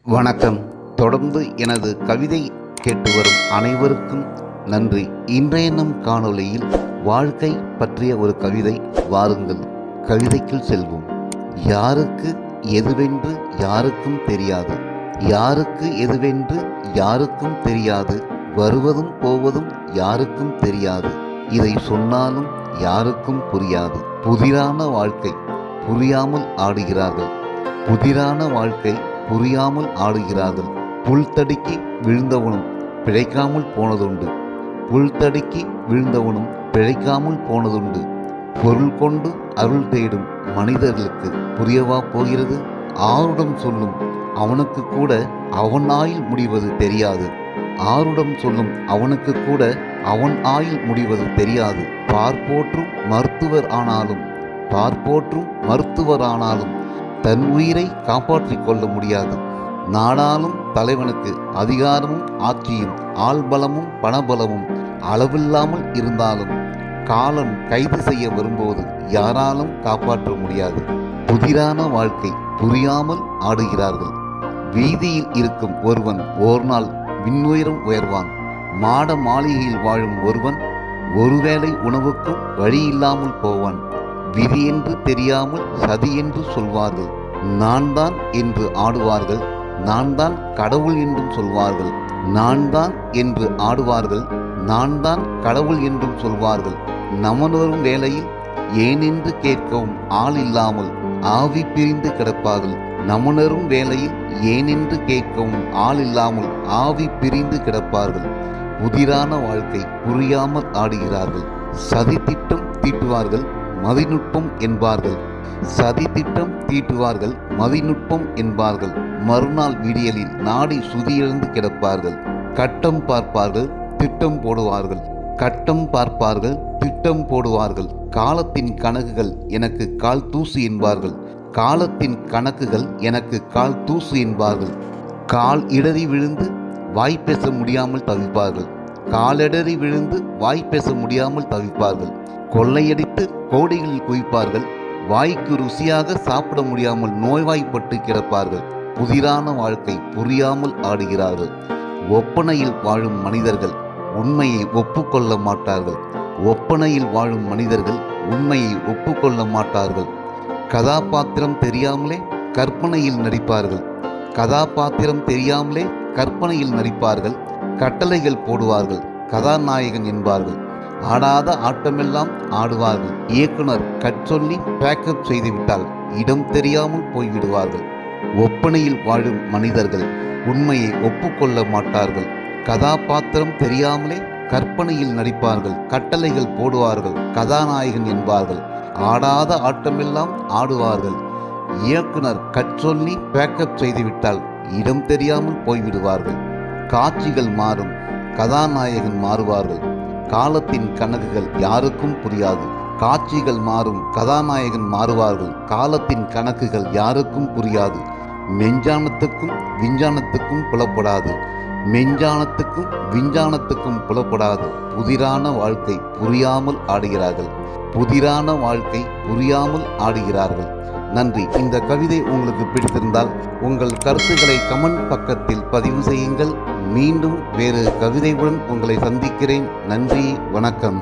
வணக்கம். தொடர்ந்து எனது கவிதை கேட்டு வரும் அனைவருக்கும் நன்றி. இன்றைய நம் காணொளியில் வாழ்க்கை பற்றிய ஒரு கவிதை. வாருங்கள், கவிதைக்குள் செல்வோம். யாருக்கு எதுவென்று யாருக்கும் தெரியாது, யாருக்கு எதுவென்று யாருக்கும் தெரியாது, வருவதும் போவதும் யாருக்கும் தெரியாது, இதை சொன்னாலும் யாருக்கும் புரியாது. புதிரான வாழ்க்கை புரியாமல் ஆடுகிறார்கள், புதிரான வாழ்க்கை புரியாமல் ஆடுகிறார்கள். புல் தடுக்கி விழுந்தவனும் பிழைக்காமல் போனதுண்டு, புல் தடுக்கி விழுந்தவனும் பிழைக்காமல் போனதுண்டு. பொருள் கொண்டு அருள் தேடும் மனிதர்களுக்கு புரியவா போகிறது? ஆருடம் சொல்லும் அவனுக்கு கூட அவன் ஆயில் முடிவது தெரியாது, ஆருடம் சொல்லும் அவனுக்கு கூட அவன் ஆயில் முடிவது தெரியாது. பார்ப்போற்றும் மருத்துவர் ஆனாலும், பார்ப்போற்றும் மருத்துவர் ஆனாலும் தன் உயிரை காப்பாற்றிக் கொள்ள முடியாது. நாடாளும் தலைவனுக்கு அதிகாரமும் ஆட்சியும் ஆள்பலமும் பணபலமும் அளவில்லாமல் இருந்தாலும் காலம் கைது செய்ய வரும்போது யாராலும் காப்பாற்ற முடியாது. புதிரான வாழ்க்கை புரியாமல் ஆடுகிறார்கள். வீதியில் இருக்கும் ஒருவன் ஓர் நாள் விண்ணுயரம் உயர்வான். மாட மாளிகையில் வாழும் ஒருவன் ஒருவேளை உணவுக்கும் வழியில்லாமல் போவான். விதி என்று தெரியாமல் சதி என்று சொல்வார்கள். நான் தான் என்று ஆடுவார்கள், நான் தான் கடவுள் என்றும் சொல்வார்கள். நான் தான் என்று ஆடுவார்கள், நான் தான் கடவுள் என்றும் சொல்வார்கள். நமன் வரும் வேளையில் ஏனென்று கேட்கவும் ஆள் இல்லாமல் ஆவி பிரிந்து கிடப்பார்கள். நமனரும் வேளையில் ஏனென்று கேட்கவும் ஆள் இல்லாமல் ஆவி பிரிந்து கிடப்பார்கள். புதிரான வாழ்க்கை புரியாமல் ஆடுகிறார்கள். சதி திட்டம் தீட்டுவார்கள், மதிநுட்பம் என்பார்கள். சதி திட்டம் தீட்டுவார்கள், மதிநுட்பம் என்பார்கள். மறுநாள் விடியலில் நாடி சுதியிழந்து கிடப்பார்கள். கட்டம் பார்ப்பார்கள், திட்டம் போடுவார்கள், கட்டம் பார்ப்பார்கள், திட்டம் போடுவார்கள். காலத்தின் கணக்குகள் எனக்கு கால் தூசு என்பார்கள், காலத்தின் கணக்குகள் எனக்கு கால் தூசு என்பார்கள். கால் இடறி விழுந்து வாய் பேச முடியாமல் தவிப்பார்கள், காலிடறி விழுந்து வாய் பேச முடியாமல் தவிப்பார்கள். கொள்ளையடித்து கோடிகளில் குவிப்பார்கள், வாய்க்கு ருசியாக சாப்பிட முடியாமல் நோய்வாய்ப்பட்டு கிடப்பார்கள். புதிரான வாழ்க்கை புரியாமல் ஆடுகிறார்கள். ஒப்பனையில் வாழும் மனிதர்கள் உண்மையை ஒப்புக்கொள்ள மாட்டார்கள், ஒப்பனையில் வாழும் மனிதர்கள் உண்மையை ஒப்புக்கொள்ள மாட்டார்கள். கதாபாத்திரம் தெரியாமலே கற்பனையில் நடிப்பார்கள், கதாபாத்திரம் தெரியாமலே கற்பனையில் நடிப்பார்கள். கட்டளைகள் போடுவார்கள், கதாநாயகன் என்பார்கள். ஆடாத ஆட்டமெல்லாம் ஆடுவார்கள். இயக்குனர் கட் சொல்லி பேக்கப் செய்துவிட்டால் இடம் தெரியாமல் போய்விடுவார்கள். ஒப்பனையில் வாழும் மனிதர்கள் உண்மையை ஒப்புக்கொள்ள மாட்டார்கள். கதாபாத்திரம் தெரியாமலே கற்பனையில் நடிப்பார்கள், கட்டளைகள் போடுவார்கள், கதாநாயகன் என்பார்கள். ஆடாத ஆட்டமெல்லாம் ஆடுவார்கள். இயக்குனர் கட் சொல்லி பேக்கப் செய்துவிட்டால் இடம் தெரியாமல் போய்விடுவார்கள். காட்சிகள் மாறும், கதாநாயகன் மாறுவார்கள். காலத்தின் கணக்குகள் யாருக்கும் புரியாது. காட்சிகள் மாறும், கதாநாயகன் மாறுவார்கள். காலத்தின் கணக்குகள் யாருக்கும் புரியாது. மெஞ்ஞானத்துக்கும் விஞ்ஞானத்துக்கும் புலப்படாது, மெஞ்ஞானத்துக்கும் விஞ்ஞானத்துக்கும் புலப்படாது. புதிரான வாழ்க்கை புரியாமல் ஆடுகிறார்கள், புதிரான வாழ்க்கை புரியாமல் ஆடுகிறார்கள். நன்றி. இந்த கவிதை உங்களுக்கு பிடித்திருந்தால் உங்கள் கருத்துக்களை கமெண்ட் பக்கத்தில் பதிவு செய்யுங்கள். மீண்டும் வேறு கவிதையுடன் உங்களை சந்திக்கிறேன். நன்றி, வணக்கம்.